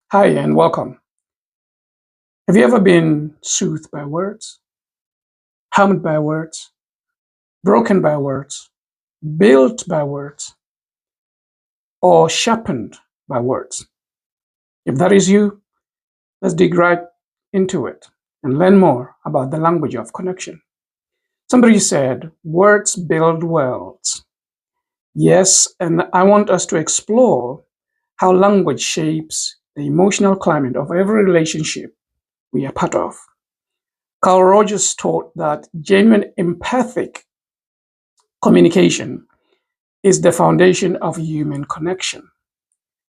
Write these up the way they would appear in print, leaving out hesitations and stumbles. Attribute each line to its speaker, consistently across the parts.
Speaker 1: Hi and welcome. Have you ever been soothed by words, harmed by words, broken by words, built by words, or sharpened by words? If that is you, let's dig right into it and learn more about the language of connection. Somebody said, words build worlds. Yes, and I want us to explore how language shapes the emotional climate of every relationship we are part of. Carl Rogers taught that genuine empathic communication is the foundation of human connection.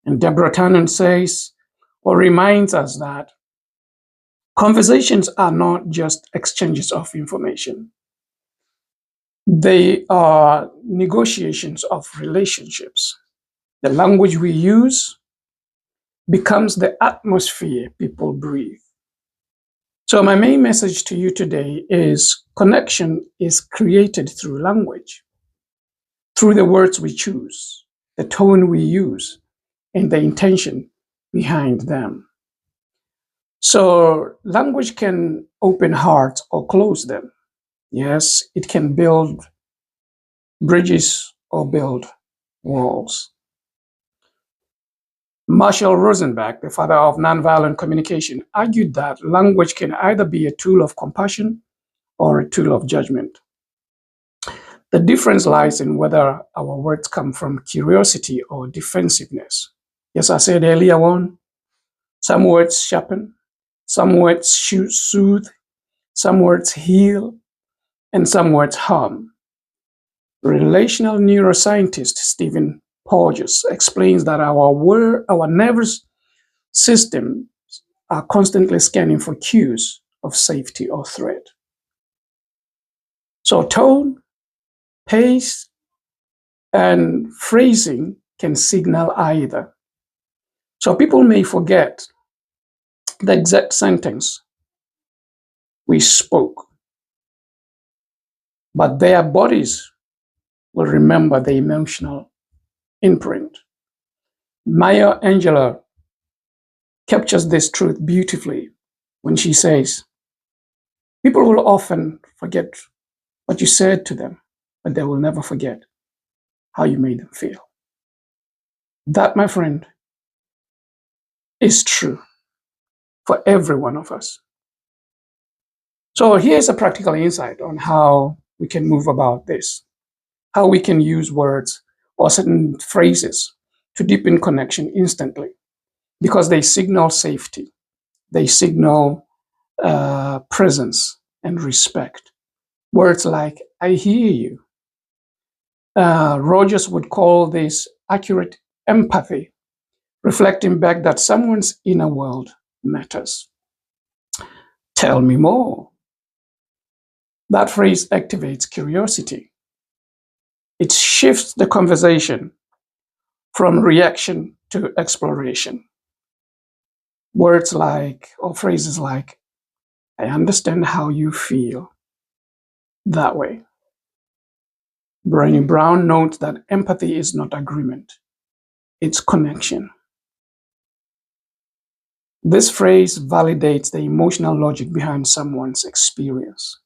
Speaker 1: And Deborah Tannen says, or reminds us that conversations are not just exchanges of information, they are negotiations of relationships. The language we use becomes the atmosphere people breathe. So, my main message to you today is connection is created through language, through the words we choose, the tone we use, and the intention behind them. So, language can open hearts or close them. Yes, it can build bridges or build walls. Marshall Rosenberg, the father of nonviolent communication, argued that language can either be a tool of compassion or a tool of judgment. The difference lies in whether our words come from curiosity or defensiveness. Yes, I said earlier on, some words sharpen, some words soothe, some words heal, and some words harm. Relational neuroscientist Stephen Porges explains that our nervous systems are constantly scanning for cues of safety or threat. So tone, pace, and phrasing can signal either. So people may forget the exact sentence we spoke, but their bodies will remember the emotional imprint. Maya Angelou captures this truth beautifully when she says, people will often forget what you said to them, but they will never forget how you made them feel. That, my friend, is true for every one of us. So here's a practical insight on how we can move about this, how we can use words or certain phrases to deepen connection instantly, because they signal safety, they signal presence and respect. Words like, I hear you. Rogers would call this accurate empathy, reflecting back that someone's inner world matters. Tell me more. That phrase activates curiosity. It shifts the conversation from reaction to exploration. Words like, or phrases like, I understand how you feel that way. Brené Brown notes that empathy is not agreement, it's connection. This phrase validates the emotional logic behind someone's experience.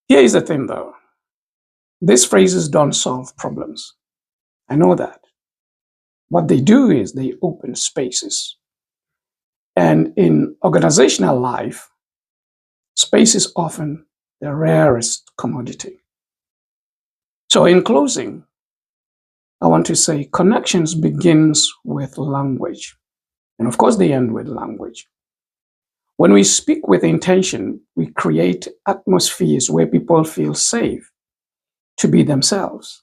Speaker 1: Here is the thing though, these phrases don't solve problems. I know that. What they do is they open spaces. And in organizational life, space is often the rarest commodity. So in closing, I want to say connections begins with language. And of course, they end with language. When we speak with intention, we create atmospheres where people feel safe to be themselves.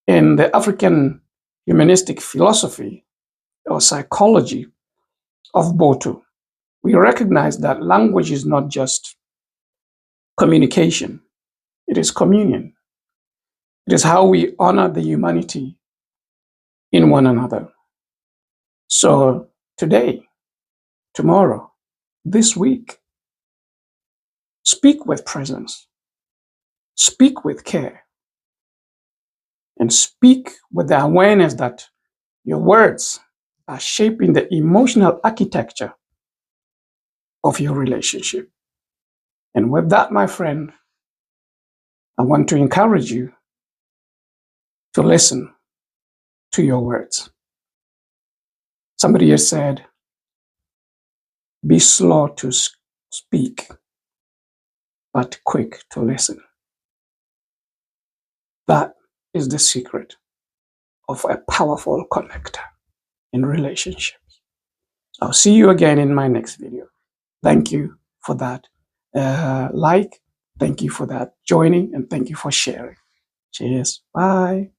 Speaker 1: In the African humanistic philosophy or psychology of Boto, we recognize that language is not just communication, it is communion. It is how we honor the humanity in one another. So today, tomorrow, this week, speak with presence, speak with care, and speak with the awareness that your words are shaping the emotional architecture of your relationship. And with that, my friend, I want to encourage you to listen to your words. Somebody has said, be slow to speak, but quick to listen. That is the secret of a powerful connector in relationships. I'll see you again in my next video. Thank you for that like. Thank you for that joining, and thank you for sharing. Cheers. Bye.